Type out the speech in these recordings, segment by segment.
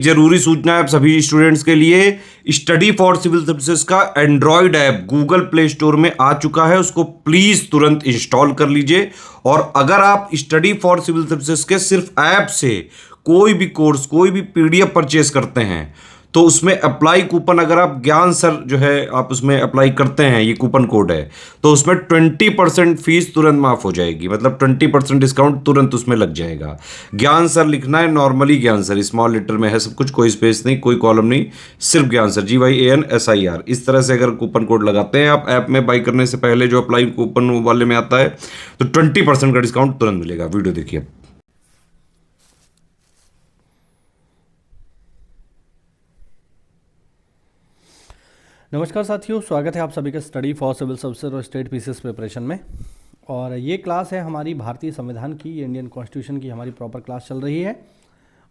जरूरी सूचना है आप सभी स्टूडेंट्स के लिए, स्टडी फॉर सिविल सर्विसेज का Android app Google play store में आ चुका है, उसको प्लीज तुरंत इंस्टॉल कर लीजिए। और अगर आप स्टडी फॉर सिविल सर्विसेज के सिर्फ ऐप से कोई भी कोर्स, कोई भी पीडीएफ परचेस करते हैं तो उसमें अप्लाई कूपन, अगर आप ज्ञान सर जो है आप उसमें अप्लाई करते हैं, ये कूपन कोड है, तो उसमें 20% फीस तुरंत माफ हो जाएगी, मतलब 20% डिस्काउंट तुरंत उसमें लग जाएगा। ज्ञान सर लिखना है, नॉर्मली ज्ञान सर स्मॉल लेटर में है सब कुछ, कोई स्पेस नहीं, कोई कॉलम नहीं, सिर्फ ज्ञान सर, GYANSIR। इस तरह से अगर कूपन कोड लगाते हैं आप ऐप में बाई करने से पहले, जो अप्लाई कूपन वाले में आता है, तो 20% का डिस्काउंट तुरंत मिलेगा। वीडियो देखिए। नमस्कार साथियों, स्वागत है आप सभी का स्टडी फॉर सिविल सर्विसेज और स्टेट पीसीएस प्रिपरेशन में। और ये क्लास है हमारी भारतीय संविधान की, इंडियन कॉन्स्टिट्यूशन की हमारी प्रॉपर क्लास चल रही है।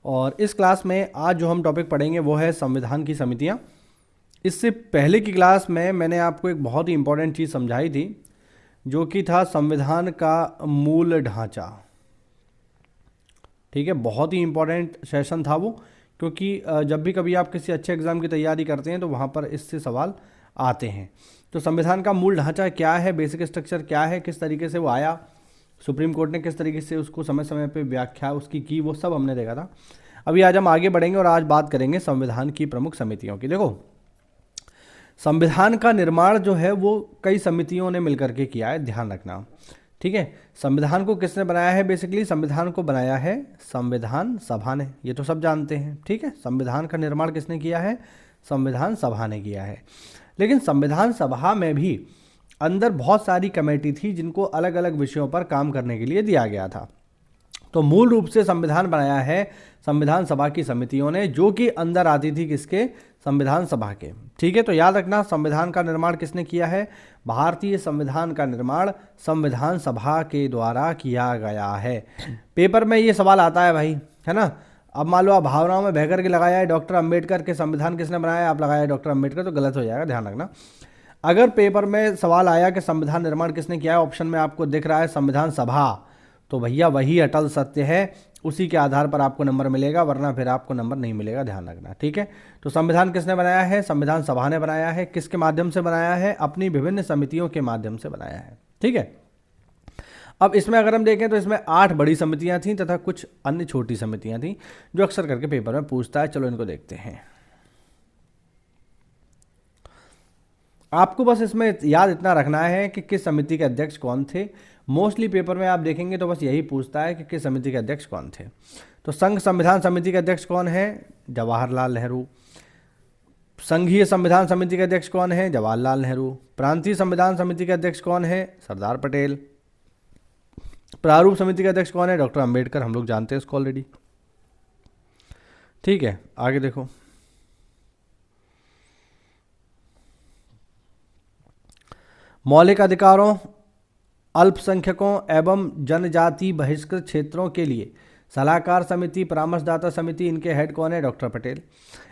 और इस क्लास में आज जो हम टॉपिक पढ़ेंगे वो है संविधान की समितियाँ। इससे पहले की क्लास में मैंने आपको एक बहुत ही इंपॉर्टेंट चीज़ समझाई थी, जो कि था संविधान का मूल ढांचा। ठीक है, बहुत ही इंपॉर्टेंट सेशन था वो, क्योंकि जब भी कभी आप किसी अच्छे एग्ज़ाम की तैयारी करते हैं तो वहाँ पर इससे सवाल आते हैं। तो संविधान का मूल ढांचा क्या है, बेसिक स्ट्रक्चर क्या है, किस तरीके से वो आया, सुप्रीम कोर्ट ने किस तरीके से उसको समय समय पे व्याख्या उसकी की, वो सब हमने देखा था। अभी आज हम आगे बढ़ेंगे और आज बात करेंगे संविधान की प्रमुख समितियों की। देखो, संविधान का निर्माण जो है वो कई समितियों ने मिलकर के किया है, ध्यान रखना। ठीक है, संविधान को किसने बनाया है? बेसिकली संविधान को बनाया है संविधान सभा ने, ये तो सब जानते हैं। ठीक है, संविधान का निर्माण किसने किया है? संविधान सभा ने किया है। लेकिन संविधान सभा में भी अंदर बहुत सारी कमेटी थी जिनको अलग अलग विषयों पर काम करने के लिए दिया गया था। तो मूल रूप से संविधान बनाया है संविधान सभा की समितियों ने, जो कि अंदर आती थी किसके? संविधान सभा के। ठीक है, तो याद रखना, संविधान का निर्माण किसने किया है? भारतीय संविधान का निर्माण संविधान सभा के द्वारा किया गया है। पेपर में ये सवाल आता है भाई, है ना। अब मान लो आप भावनाओं में बह कर के लगाया है डॉक्टर अंबेडकर के संविधान किसने बनाया, आप लगाया डॉक्टर अंबेडकर, तो गलत हो जाएगा, ध्यान रखना। अगर पेपर में सवाल आया कि संविधान निर्माण किसने किया है, ऑप्शन में आपको दिख रहा है संविधान सभा, तो भैया वही अटल सत्य है, उसी के आधार पर आपको नंबर मिलेगा, वरना फिर आपको नंबर नहीं मिलेगा, ध्यान रखना। ठीक है, तो संविधान किसने बनाया है? संविधान सभा ने बनाया है। किसके माध्यम से बनाया है? अपनी विभिन्न समितियों के माध्यम से बनाया है। ठीक है, अब इसमें अगर हम देखें तो इसमें 8 बड़ी समितियां थीं तथा कुछ अन्य छोटी समितियां थीं, जो अक्सर करके पेपर में पूछता है। चलो इनको देखते हैं। आपको बस इसमें याद इतना रखना है कि किस समिति के अध्यक्ष कौन थे। मोस्टली पेपर में आप देखेंगे तो बस यही पूछता है कि किस समिति के अध्यक्ष कौन थे। तो संघ संविधान समिति के अध्यक्ष कौन है? जवाहरलाल नेहरू। संघीय संविधान समिति के अध्यक्ष कौन है? जवाहरलाल नेहरू। प्रांतीय संविधान समिति के अध्यक्ष कौन है? सरदार पटेल। प्रारूप समिति के अध्यक्ष कौन है? डॉक्टर अंबेडकर, हम लोग जानते हैं इसको ऑलरेडी। ठीक है, आगे देखो। मौलिक अधिकारों, अल्पसंख्यकों एवं जनजाति बहिष्कृत क्षेत्रों के लिए सलाहकार समिति, परामर्शदाता समिति, इनके हेड कौन है? डॉक्टर पटेल।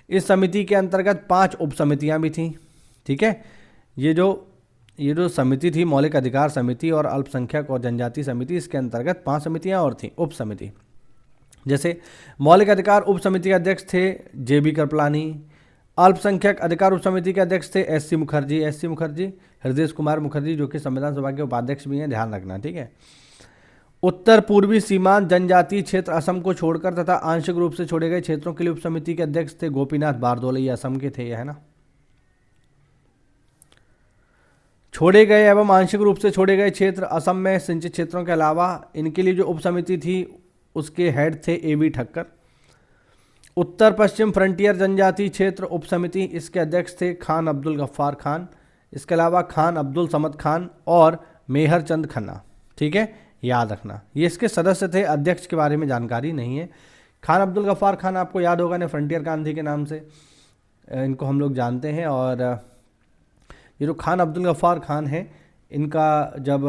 इस समिति के अंतर्गत 5 उप समितियाँ भी थीं। ठीक है, ये जो समिति थी, मौलिक अधिकार समिति और अल्पसंख्यक और जनजाति समिति, इसके अंतर्गत 5 समितियाँ और थीं, उप समिति। जैसे मौलिक अधिकार उप समिति के अध्यक्ष थे JB कृपलानी। अल्पसंख्यक अधिकार उप समिति के अध्यक्ष थे SC मुखर्जी, हृदय कुमार मुखर्जी, जो कि संविधान सभा के उपाध्यक्ष भी हैं, ध्यान रखना। ठीक है, उत्तर पूर्वी सीमांत जनजातीय क्षेत्र असम को छोड़कर तथा आंशिक रूप से छोड़े गए क्षेत्रों के लिए उप समिति के अध्यक्ष थे गोपीनाथ बारदोले, ये असम के थे, है ना। छोड़े गए एवं आंशिक रूप से छोड़े गए क्षेत्र असम में सिंचित क्षेत्रों के अलावा इनके लिए जो उप समिति थी उसके हेड थे AB ठक्कर। उत्तर पश्चिम फ्रंटियर जनजातीय क्षेत्र उप समिति, इसके अध्यक्ष थे खान अब्दुल गफ्फार खान। इसके अलावा खान अब्दुल समद खान और मेहर चंद खन्ना। ठीक है, याद रखना, ये इसके सदस्य थे, अध्यक्ष के बारे में जानकारी नहीं है। खान अब्दुल गफ्फार खान आपको याद होगा ने फ्रंटियर गांधी के नाम से इनको हम लोग जानते हैं। और ये जो खान अब्दुल गफ्फार खान है, इनका जब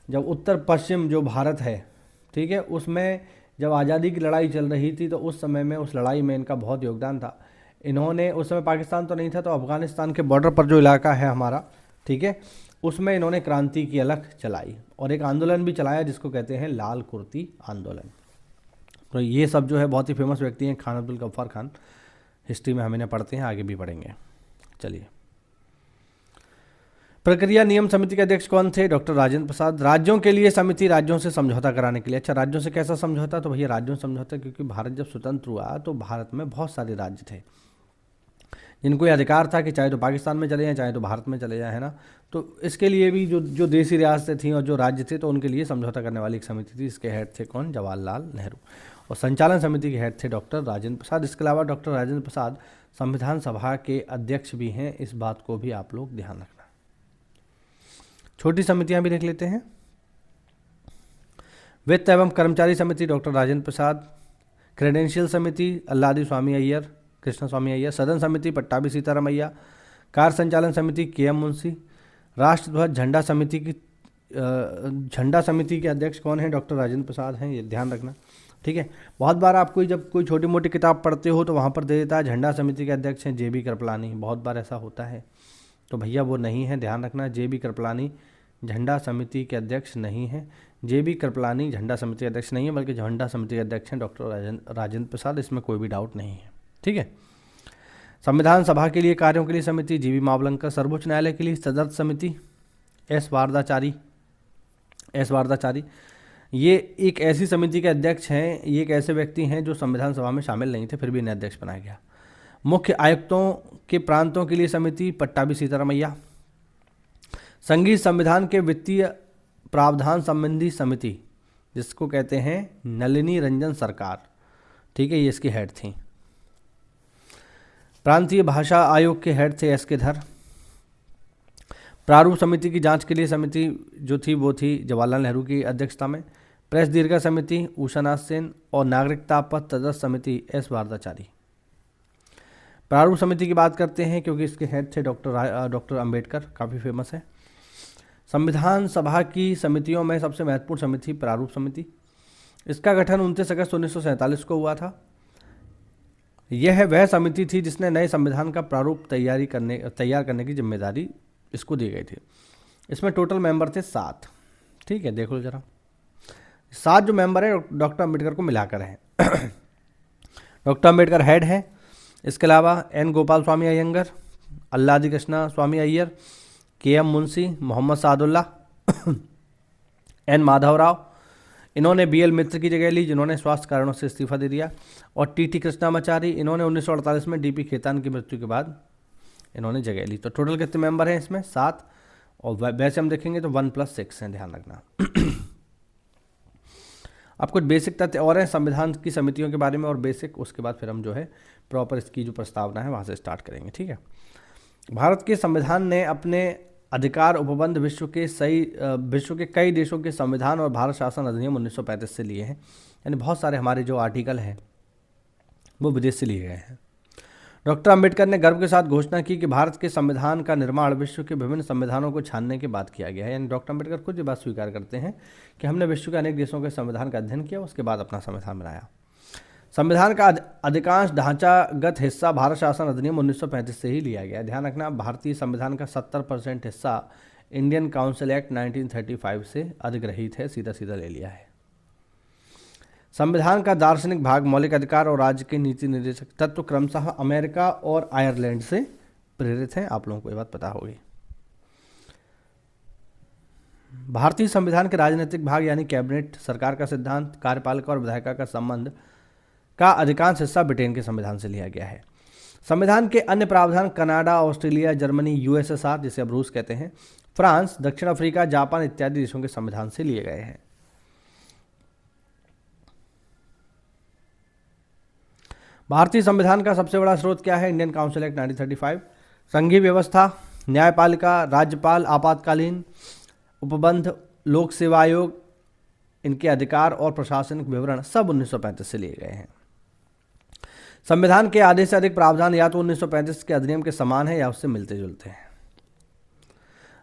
उत्तर पश्चिम जो भारत है, ठीक है, उसमें जब आज़ादी की लड़ाई चल रही थी तो उस समय में, उस लड़ाई में इनका बहुत योगदान था। इन्होंने उस समय पाकिस्तान तो नहीं था, तो अफ़गानिस्तान के बॉर्डर पर जो इलाका है हमारा, ठीक है, उसमें इन्होंने क्रांति की अलख चलाई और एक आंदोलन भी चलाया जिसको कहते हैं लाल कुर्ती आंदोलन। तो ये सब जो है बहुत ही फेमस व्यक्ति हैं, खान अब्दुल गफ्फार खान। हिस्ट्री में हम इन्हें पढ़ते हैं, आगे भी पढ़ेंगे। चलिए, प्रक्रिया नियम समिति के अध्यक्ष कौन थे? डॉक्टर राजेंद्र प्रसाद। राज्यों के लिए समिति, राज्यों से समझौता कराने के लिए। अच्छा, राज्यों से कैसा समझौता? तो भैया राज्यों से समझौता, क्योंकि भारत जब स्वतंत्र हुआ तो भारत में बहुत सारे राज्य थे जिनको ये अधिकार था कि चाहे तो पाकिस्तान में चले जाएं, चाहे तो भारत में चले जाएं, है ना। तो इसके लिए भी जो देसी रियासतें थीं और जो राज्य थे, तो उनके लिए समझौता करने वाली एक समिति थी। इसके हेड थे कौन? जवाहरलाल नेहरू। और संचालन समिति के हेड थे डॉक्टर राजेंद्र प्रसाद। इसके अलावा डॉक्टर राजेंद्र प्रसाद संविधान सभा के अध्यक्ष भी हैं, इस बात को भी आप लोग ध्यान रखना। छोटी समितियां भी देख लेते हैं। वित्त एवं कर्मचारी समिति डॉक्टर राजेंद्र प्रसाद। क्रेडेंशियल समिति अल्लादी स्वामी अय्यर, कृष्ण स्वामी अय्यर। सदन समिति पट्टाभी सीतारामैया। कार्य संचालन समिति के.एम. मुंशी। राष्ट्रध्वज झंडा समिति के अध्यक्ष कौन है? डॉक्टर राजेंद्र प्रसाद हैं, ये ध्यान रखना, ठीक है। बहुत बार आपको जब कोई छोटी मोटी किताब पढ़ते हो तो वहाँ पर दे देता है झंडा समिति के अध्यक्ष हैं जे.बी. कृपलानी, बहुत बार ऐसा होता है, तो भैया वो नहीं है, ध्यान रखना। जे.बी. कृपलानी झंडा समिति के अध्यक्ष नहीं है। जे.बी. कृपलानी झंडा समिति के अध्यक्ष नहीं है, बल्कि झंडा समिति के अध्यक्ष हैं डॉक्टर राजेंद्र प्रसाद, इसमें कोई भी डाउट नहीं है, ठीक है। संविधान सभा के लिए कार्यों के लिए समिति जी.बी. मावलंकर। सर्वोच्च न्यायालय के लिए सदस्य समिति एस वारदाचारी। ये एक ऐसी समिति के अध्यक्ष हैं, ये एक ऐसे व्यक्ति हैं जो संविधान सभा में शामिल नहीं थे, फिर भी इन्हें अध्यक्ष बनाया गया। मुख्य आयुक्तों के प्रांतों के लिए समिति पट्टाभी सीतारामैया। संघीय संविधान के वित्तीय प्रावधान संबंधी समिति, जिसको कहते हैं नलिनी रंजन सरकार, ठीक है, ये इसकी हेड थी। प्रांतीय भाषा आयोग के हेड थे एस.के. धर। प्रारूप समिति की जांच के लिए समिति जो थी वो थी जवाहरलाल नेहरू की अध्यक्षता में। प्रेस दीर्घा समिति उषानाथ सेन। और नागरिकता पत्र तदस्थ समिति एस. वारदाचारी। प्रारूप समिति की बात करते हैं क्योंकि इसके हेड थे डॉक्टर अंबेडकर, काफ़ी फेमस है। संविधान सभा की समितियों में सबसे महत्वपूर्ण समिति प्रारूप समिति। इसका गठन 29 अगस्त 1947 को हुआ था। यह वह समिति थी जिसने नए संविधान का प्रारूप तैयार करने की जिम्मेदारी इसको दी गई थी। इसमें टोटल मेंबर थे 7, ठीक है, देख लो जरा। 7 जो मेंबर है डॉक्टर अंबेडकर को मिलाकर हैं। डॉक्टर अंबेडकर हेड हैं। इसके अलावा एन. गोपाल स्वामी अयंगर, अल्लादी कृष्णा स्वामी अय्यर, के.एम. मुंशी, मोहम्मद सादुल्ला, एन. माधवराव, इन्होंने बी.एल. मित्र की जगह ली जिन्होंने स्वास्थ्य कारणों से इस्तीफा दे दिया, और टी.टी. कृष्णामाचारी, इन्होंने 1948 में डी.पी. खेतान की मृत्यु के बाद इन्होंने जगह ली। तो टोटल कितने मेंबर हैं इसमें? 7, और वैसे हम देखेंगे तो 1 + 6 हैं, ध्यान रखना। अब कुछ बेसिक तथ्य और हैं संविधान की समितियों के बारे में और बेसिक, उसके बाद फिर हम जो है प्रॉपर इसकी जो प्रस्तावना है वहाँ से स्टार्ट करेंगे, ठीक है। भारत के संविधान ने अपने अधिकार उपबंध विश्व के कई देशों के संविधान और भारत शासन अधिनियम 1935 से लिए हैं, यानी बहुत सारे हमारे जो आर्टिकल हैं वो विदेश से लिए गए हैं। डॉक्टर अंबेडकर ने गर्व के साथ घोषणा की कि भारत के संविधान का निर्माण विश्व के विभिन्न संविधानों को छानने के बाद किया गया है, यानी डॉक्टर अंबेडकर खुद ये बात स्वीकार करते हैं कि हमने विश्व के अनेक देशों के संविधान का अध्ययन किया, उसके बाद अपना संविधान बनाया। संविधान का अधिकांश ढांचागत हिस्सा भारत शासन अधिनियम 1935 से ही लिया गया। ध्यान रखना, भारतीय संविधान का 70% हिस्सा इंडियन काउंसिल एक्ट 1935 से अधिग्रहित है, सीधा सीधा ले लिया है। संविधान का दार्शनिक भाग मौलिक अधिकार और राज्य के नीति निर्देशक तत्व क्रमशः अमेरिका और आयरलैंड से प्रेरित हैं, आप लोगों को ये बात पता होगी। भारतीय संविधान के राजनीतिक भाग यानी कैबिनेट, सरकार का सिद्धांत, कार्यपालिका और विधायिका का संबंध का अधिकांश हिस्सा ब्रिटेन के संविधान से लिया गया है। संविधान के अन्य प्रावधान कनाडा, ऑस्ट्रेलिया, जर्मनी, यूएसएसआर जिसे अब रूस कहते हैं, फ्रांस, दक्षिण अफ्रीका, जापान इत्यादि देशों के संविधान से लिए गए हैं। भारतीय संविधान का सबसे बड़ा स्रोत क्या है? Indian council act 1935। संघीय व्यवस्था, न्यायपालिका, राज्यपाल, आपातकालीन उपबंध, लोक सेवा आयोग, इनके अधिकार और प्रशासनिक विवरण सब 1935 से लिए गए हैं। संविधान के आधे से अधिक प्रावधान या तो 1935 के अधिनियम के समान है या उससे मिलते जुलते हैं।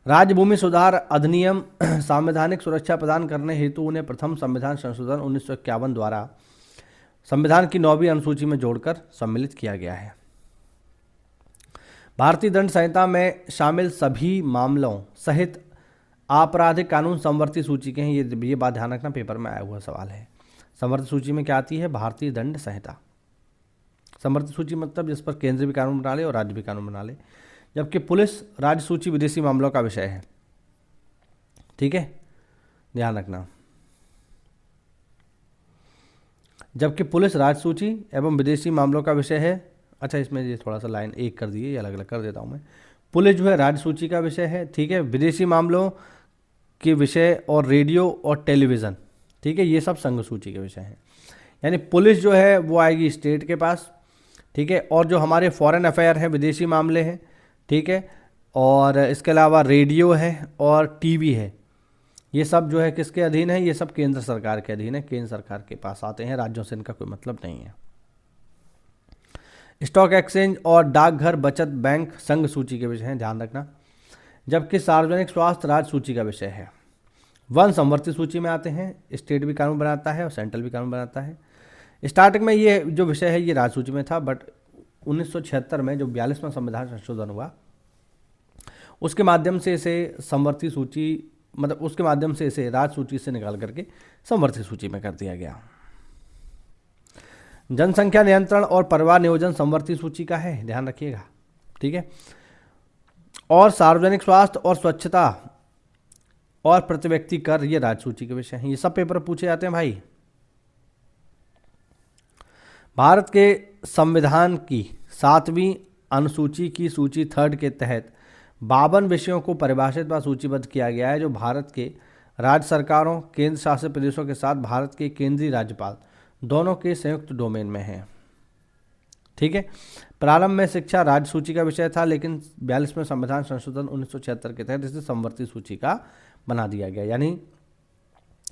राज्य भूमि सुधार अधिनियम संवैधानिक सुरक्षा प्रदान करने हेतु उन्हें प्रथम संविधान संशोधन 1951 द्वारा संविधान की 9वीं अनुसूची में जोड़कर सम्मिलित किया गया है। भारतीय दंड संहिता में शामिल सभी मामलों सहित आपराधिक कानून समवर्ती सूची के हैं। ये बात ध्यान रखना, पेपर में आया हुआ सवाल है। संवर्धित सूची में क्या आती है? भारतीय दंड संहिता। संवर्धित सूची मतलब जिस पर केंद्र भी कानून बना ले और राज्य भी कानून बना ले। जबकि पुलिस राज्य सूची विदेशी मामलों का विषय है। ठीक है, ध्यान रखना। जबकि पुलिस राज्य सूची एवं विदेशी मामलों का विषय है। अच्छा, इसमें ये थोड़ा सा लाइन एक कर दिए, अलग अलग कर देता हूँ मैं। पुलिस जो है राज्य सूची का विषय है, ठीक है। विदेशी मामलों के विषय और रेडियो और टेलीविज़न, ठीक है, ये सब संघ सूची के विषय हैं। यानी पुलिस जो है वो आएगी स्टेट के पास, ठीक है। और जो हमारे फॉरेन अफेयर हैं, विदेशी मामले हैं, ठीक है, और इसके अलावा रेडियो है और टीवी है, ये सब जो है किसके अधीन है? ये सब केंद्र सरकार के अधीन है, केंद्र सरकार के पास आते हैं, राज्यों से इनका कोई मतलब नहीं है। स्टॉक एक्सचेंज और डाकघर बचत बैंक संघ सूची के विषय हैं, ध्यान रखना। जबकि सार्वजनिक स्वास्थ्य राज्य सूची का विषय है। वन संवर्धित सूची में आते हैं, स्टेट भी कानून बनाता है और सेंट्रल भी कानून बनाता है। स्टार्टिंग में ये जो विषय है ये राज्य सूची में था, बट 1976 में जो 42वां संविधान संशोधन हुआ उसके माध्यम से इसे संवर्धित सूची, मतलब उसके माध्यम से इसे राज्य सूची से निकाल करके संवर्धित सूची में कर दिया गया। जनसंख्या नियंत्रण और परिवार नियोजन संवर्धित सूची का है, ध्यान रखिएगा, ठीक है। और सार्वजनिक स्वास्थ्य और स्वच्छता और प्रति व्यक्ति कर, ये राज्य सूची के विषय हैं। ये सब पेपर पूछे जाते हैं भाई। भारत के संविधान की 7वीं अनुसूची की सूची 3 के तहत 52 विषयों को परिभाषित व सूचीबद्ध किया गया है, जो भारत के राज्य सरकारों, केंद्र शासित प्रदेशों के साथ भारत के केंद्रीय राज्यपाल दोनों के संयुक्त डोमेन में है, ठीक है। प्रारंभ में शिक्षा राज्य सूची का विषय था, लेकिन 42वें संविधान संशोधन 1976 के तहत इसे संवर्धित सूची का बना दिया गया। यानी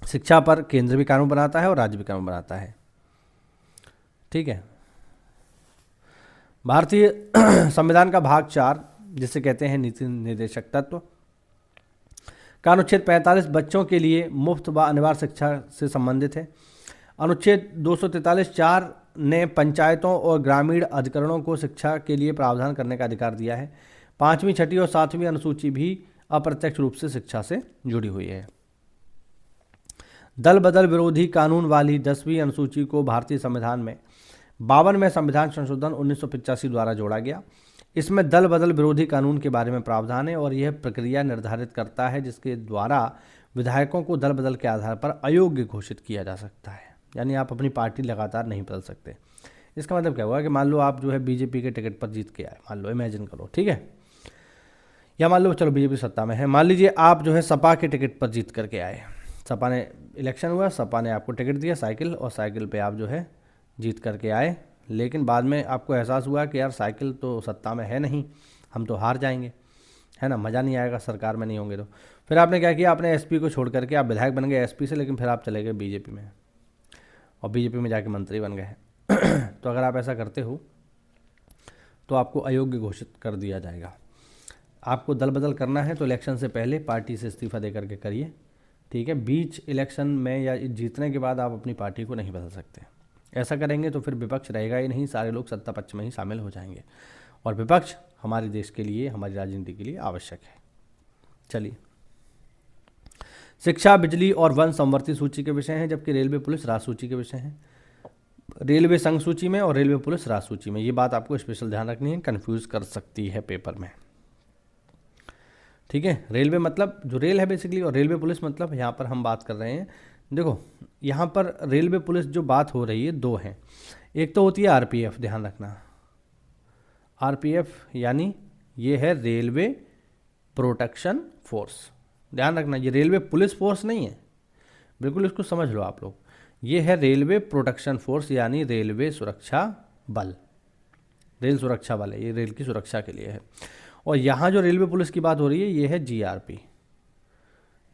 शिक्षा पर केंद्र भी कानून बनाता है और राज्य भी कानून बनाता है, ठीक है। भारतीय संविधान का भाग 4, जिसे कहते हैं नीति निर्देशक तत्व, का अनुच्छेद 45 बच्चों के लिए मुफ्त व अनिवार्य शिक्षा से संबंधित है। अनुच्छेद 243(4) ने पंचायतों और ग्रामीण अधिकरणों को शिक्षा के लिए प्रावधान करने का अधिकार दिया है। 5वीं, 6वीं और 7वीं अनुसूची भी अप्रत्यक्ष रूप से शिक्षा से जुड़ी हुई है। दल बदल विरोधी कानून वाली 10वीं अनुसूची को भारतीय संविधान में 52वें संविधान संशोधन 1985 द्वारा जोड़ा गया। इसमें दल बदल विरोधी कानून के बारे में प्रावधान है और यह प्रक्रिया निर्धारित करता है जिसके द्वारा विधायकों को दल बदल के आधार पर अयोग्य घोषित किया जा सकता है। यानी आप अपनी पार्टी लगातार नहीं बदल सकते। इसका मतलब क्या हुआ कि मान लो आप जो है बीजेपी के टिकट पर जीत के आए, मान लो, इमेजिन करो, ठीक है, या मान लो चलो बीजेपी सत्ता में है, मान लीजिए आप जो है सपा के टिकट पर जीत करके आए। सपा ने इलेक्शन हुआ, सपा ने आपको टिकट दिया साइकिल, और साइकिल पे आप जो है जीत करके आए, लेकिन बाद में आपको एहसास हुआ कि यार साइकिल तो सत्ता में है नहीं, हम तो हार जाएंगे, है ना, मज़ा नहीं आएगा सरकार में नहीं होंगे तो। फिर आपने क्या किया, आपने एसपी को छोड़ करके आप विधायक बन गए एसपी से, लेकिन फिर आप चले गए बीजेपी में और बीजेपी में जाके मंत्री बन गए। तो अगर आप ऐसा करते हो तो आपको अयोग्य घोषित कर दिया जाएगा। आपको दल बदल करना है तो इलेक्शन से पहले पार्टी से इस्तीफा दे करके करिए, ठीक है। बीच इलेक्शन में या जीतने के बाद आप अपनी पार्टी को नहीं बदल सकते। ऐसा करेंगे तो फिर विपक्ष रहेगा ही नहीं, सारे लोग सत्ता पक्ष में ही शामिल हो जाएंगे, और विपक्ष हमारे देश के लिए, हमारी राजनीति के लिए आवश्यक है। चलिए, शिक्षा, बिजली और वन संवर्धित सूची के विषय हैं, जबकि रेलवे, पुलिस राज्य सूची के विषय हैं। रेलवे संघ सूची में और रेलवे पुलिस राज्य सूची में, ये बात आपको स्पेशल ध्यान रखनी है, कंफ्यूज कर सकती है पेपर में, ठीक है। रेलवे मतलब जो रेल है बेसिकली, और रेलवे पुलिस मतलब यहाँ पर हम बात कर रहे हैं। देखो यहाँ पर रेलवे पुलिस जो बात हो रही है दो हैं। एक तो होती है आरपीएफ, ध्यान रखना, आरपीएफ यानी ये है रेलवे प्रोटेक्शन फोर्स, ध्यान रखना, ये रेलवे पुलिस फोर्स नहीं है, बिल्कुल इसको समझ लो आप लोग। ये है रेलवे प्रोटेक्शन फोर्स, यानी रेलवे सुरक्षा बल, रेल सुरक्षा बल है, ये रेल की सुरक्षा के लिए है। और यहाँ जो रेलवे पुलिस की बात हो रही है ये है जीआरपी।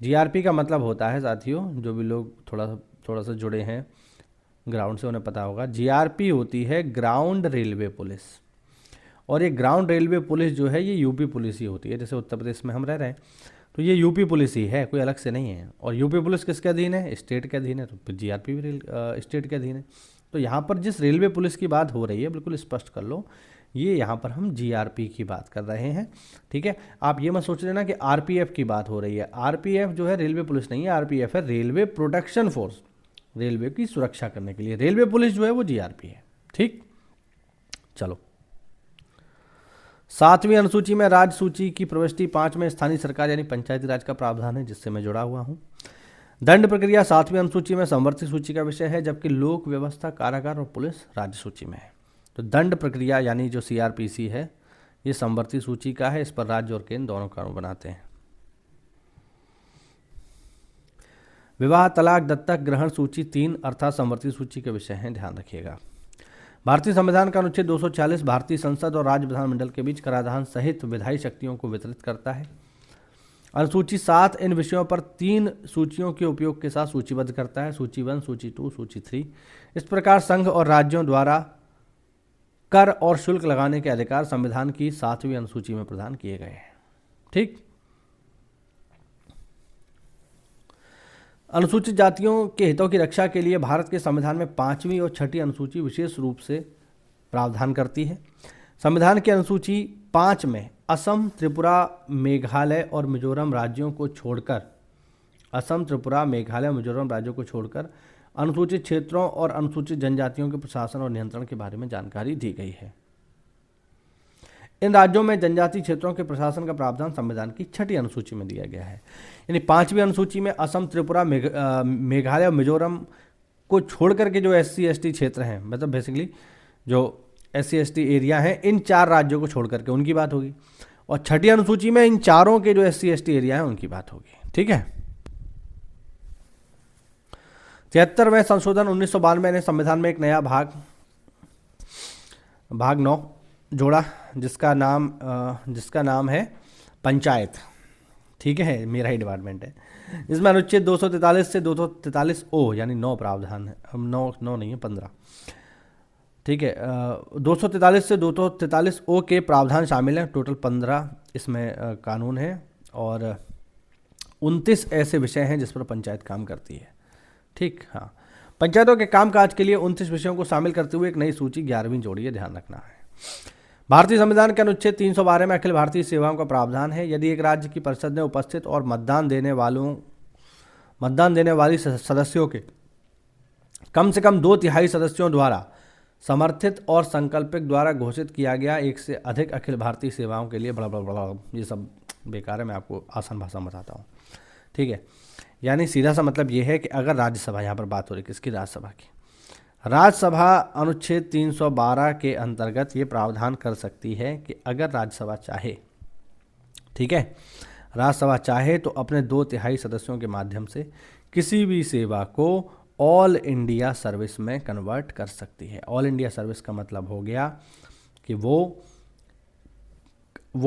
जीआरपी का मतलब होता है, साथियों जो भी लोग थोड़ा सा जुड़े हैं ग्राउंड से उन्हें पता होगा, जीआरपी होती है ग्राउंड रेलवे पुलिस। और ये ग्राउंड रेलवे पुलिस जो है ये यूपी पुलिस ही होती है। जैसे उत्तर प्रदेश में हम रह रहे हैं तो ये यूपी पुलिस ही है, कोई अलग से नहीं है। और यूपी पुलिस किसके अधीन है? स्टेट के अधीन है, तो फिर जीआरपी भी स्टेट के अधीन है। तो यहाँ पर जिस रेलवे पुलिस की बात हो रही है बिल्कुल स्पष्ट कर लो, ये यहाँ पर हम जीआरपी की बात कर रहे हैं, ठीक है। आप ये मत सोच लेना कि आरपीएफ की बात हो रही है। आरपीएफ जो है रेलवे पुलिस नहीं है, आरपीएफ है रेलवे प्रोटेक्शन फोर्स, रेलवे की सुरक्षा करने के लिए। रेलवे पुलिस जो है वो जीआरपी है। ठीक, चलो 7वीं अनुसूची में राज्य सूची की प्रविष्टि 5 में स्थानीय सरकार यानी पंचायती राज का प्रावधान है, जिससे मैं जुड़ा हुआ हूं। दंड प्रक्रिया 7वीं अनुसूची में समवर्ती सूची का विषय है, जबकि लोक व्यवस्था, कारागार और पुलिस राज्य सूची में है। तो दंड प्रक्रिया यानी जो सीआरपीसी है ये समवर्ती सूची का है, इस पर राज्य और केंद्र दोनों कानून बनाते हैं। विवाह, तलाक, दत्तक ग्रहण सूची 3 अर्थात समवर्ती सूची के विषय हैं, ध्यान रखिएगा। भारतीय संविधान का अनुच्छेद 240 भारतीय संसद और राज्य विधानमंडल के बीच कराधान सहित विधायी शक्तियों को वितरित करता है। अनुसूची 7 इन विषयों पर 3 सूचियों के उपयोग के साथ सूचीबद्ध करता है, सूची 1, सूची 2, सूची 3। इस प्रकार संघ और राज्यों द्वारा कर और शुल्क लगाने के अधिकार संविधान की 7वीं अनुसूची में प्रदान किए गए हैं। ठीक, अनुसूचित जातियों के हितों की रक्षा के लिए भारत के संविधान में 5वीं और 6ठी अनुसूची विशेष रूप से प्रावधान करती है। संविधान की अनुसूची 5 में असम, त्रिपुरा, मेघालय और मिजोरम राज्यों को छोड़कर अनुसूचित क्षेत्रों और अनुसूचित जनजातियों के प्रशासन और नियंत्रण के बारे में जानकारी दी गई है। इन राज्यों में जनजातीय क्षेत्रों के प्रशासन का प्रावधान संविधान की 6ठी अनुसूची में दिया गया है। यानी 5वीं अनुसूची में असम, त्रिपुरा, मेघालय और मिजोरम को छोड़ करके जो SC/ST क्षेत्र हैं, मतलब बेसिकली जो SC/ST एरिया हैं, इन 4 राज्यों को छोड़ करके उनकी बात होगी। और 6ठी अनुसूची में इन चारों के जो SC/ST एरिया हैं उनकी बात होगी। ठीक है, 73वें संशोधन 1992 ने संविधान में एक नया भाग 9 जोड़ा, जिसका नाम है पंचायत। ठीक है, मेरा ही डिपार्टमेंट है। इसमें अनुच्छेद 243 से 243 ओ यानी 9 प्रावधान है, 9 नहीं है 15। ठीक है, 243 से 243 ओ के प्रावधान शामिल हैं। टोटल 15 इसमें कानून है और 29 ऐसे विषय हैं जिस पर पंचायत काम करती है। ठीक, हाँ, पंचायतों के कामकाज के लिए 29 विषयों को शामिल करते हुए एक नई सूची 11वीं जोड़ी है, ध्यान रखना है। भारतीय संविधान के अनुच्छेद 312 में अखिल भारतीय सेवाओं का प्रावधान है। यदि एक राज्य की परिषद ने उपस्थित और मतदान देने वाली सदस्यों के कम से कम 2/3 सदस्यों द्वारा समर्थित और संकल्पित द्वारा घोषित किया गया एक से अधिक अखिल भारतीय सेवाओं के लिए बड़ा ये सब बेकार है, मैं आपको आसान भाषा में बताता हूँ। ठीक है, यानी सीधा सा मतलब ये है कि अगर राज्यसभा, यहाँ पर बात हो रही किसकी, राज्यसभा की, राज्यसभा अनुच्छेद 312 के अंतर्गत ये प्रावधान कर सकती है कि अगर राज्यसभा चाहे, ठीक है, राज्यसभा चाहे तो अपने 2/3 सदस्यों के माध्यम से किसी भी सेवा को ऑल इंडिया सर्विस में कन्वर्ट कर सकती है। ऑल इंडिया सर्विस का मतलब हो गया कि वो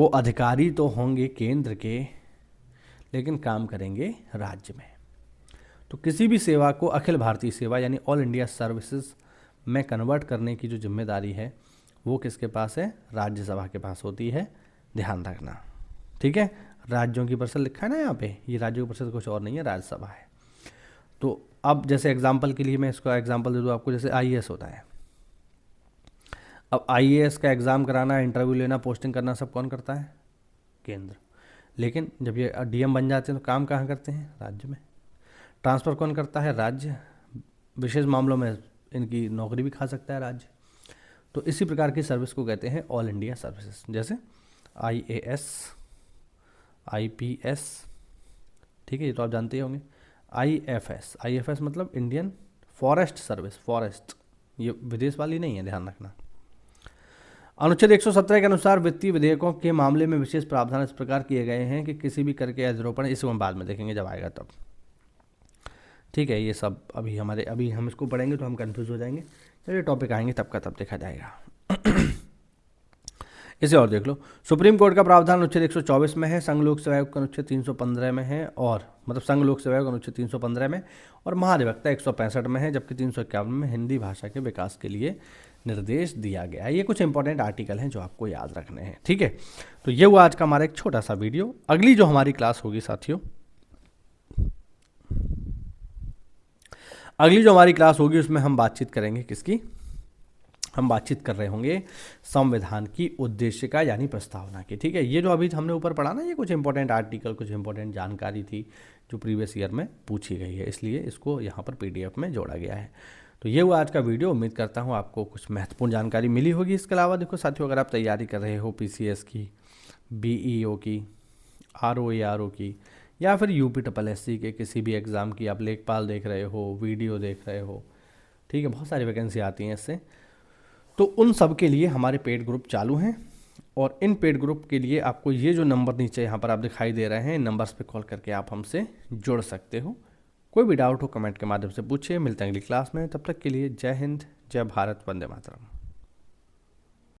अधिकारी तो होंगे केंद्र के, लेकिन काम करेंगे राज्य में। तो किसी भी सेवा को अखिल भारतीय सेवा यानी ऑल इंडिया सर्विसेज में कन्वर्ट करने की जो जिम्मेदारी है वो किसके पास है, राज्यसभा के पास होती है, ध्यान रखना। ठीक है, राज्यों की परिषद लिखा है ना यहाँ पे, ये राज्यों की परिषद कुछ और नहीं है, राज्यसभा है। तो अब जैसे एग्जाम्पल के लिए मैं इसका एग्जाम्पल दे दूँ आपको, जैसे IAS होता है। अब IAS का एग्ज़ाम कराना, इंटरव्यू लेना, पोस्टिंग करना सब कौन करता है, केंद्र। लेकिन जब ये DM बन जाते हैं तो काम कहाँ करते हैं, राज्य में। ट्रांसफ़र कौन करता है, राज्य। विशेष मामलों में इनकी नौकरी भी खा सकता है राज्य। तो इसी प्रकार की सर्विस को कहते हैं ऑल इंडिया सर्विसेज, जैसे IAS, IPS, ठीक है, ये तो आप जानते ही होंगे। IFS मतलब इंडियन फॉरेस्ट सर्विस, फॉरेस्ट, ये विदेश वाली नहीं है, ध्यान रखना। अनुच्छेद 117 के अनुसार वित्तीय विधेयकों के मामले में विशेष प्रावधान इस प्रकार किए गए हैं कि किसी भी कर के अधिरोपण, इसे हम बाद में देखेंगे जब आएगा तब। ठीक है, ये सब अभी हम इसको पढ़ेंगे तो हम कंफ्यूज हो जाएंगे। चलिए टॉपिक आएंगे तब का तब देखा जाएगा। इसे और देख लो। सुप्रीम कोर्ट का प्रावधान अनुच्छेद 124 में है, संघ लोक सेवा आयोग का अनुच्छेद 315 में है, और मतलब संघ लोक सेवा आयोग अनुच्छेद 315 में, और महाधिवक्ता 165 में है, जबकि 351 में हिंदी भाषा के विकास के लिए निर्देश दिया गया है। ये कुछ इंपॉर्टेंट आर्टिकल हैं जो आपको याद रखने हैं। ठीक है, तो ये हुआ आज का हमारा एक छोटा सा वीडियो। अगली जो हमारी क्लास होगी साथियों, उसमें हम बातचीत करेंगे किसकी, हम बातचीत कर रहे होंगे संविधान की उद्देशिका यानी प्रस्तावना की। ठीक है, ये जो अभी हमने ऊपर पढ़ा ना, ये कुछ इंपॉर्टेंट आर्टिकल, कुछ इंपॉर्टेंट जानकारी थी जो प्रीवियस ईयर में पूछी गई है, इसलिए इसको यहाँ पर PDF में जोड़ा गया है। तो ये हुआ आज का वीडियो। उम्मीद करता हूँ आपको कुछ महत्वपूर्ण जानकारी मिली होगी। इसके अलावा देखो साथियों, अगर आप तैयारी कर रहे हो PCS की, BEO की, ROARO की, या फिर UPSSC के किसी भी एग्ज़ाम की, आप लेखपाल देख रहे हो, वीडियो देख रहे हो, ठीक है, बहुत सारी वैकेंसी आती हैं इससे, तो उन सब के लिए हमारे पेड ग्रुप चालू हैं। और इन पेड ग्रुप के लिए आपको ये जो नंबर नीचे यहाँ पर आप दिखाई दे रहे हैं, इन नंबर्स पे कॉल करके आप हमसे जुड़ सकते हो। कोई भी डाउट हो कमेंट के माध्यम से पूछिए। मिलते हैं अगली क्लास में, तब तक के लिए जय हिंद, जय भारत, वंदे मातरम।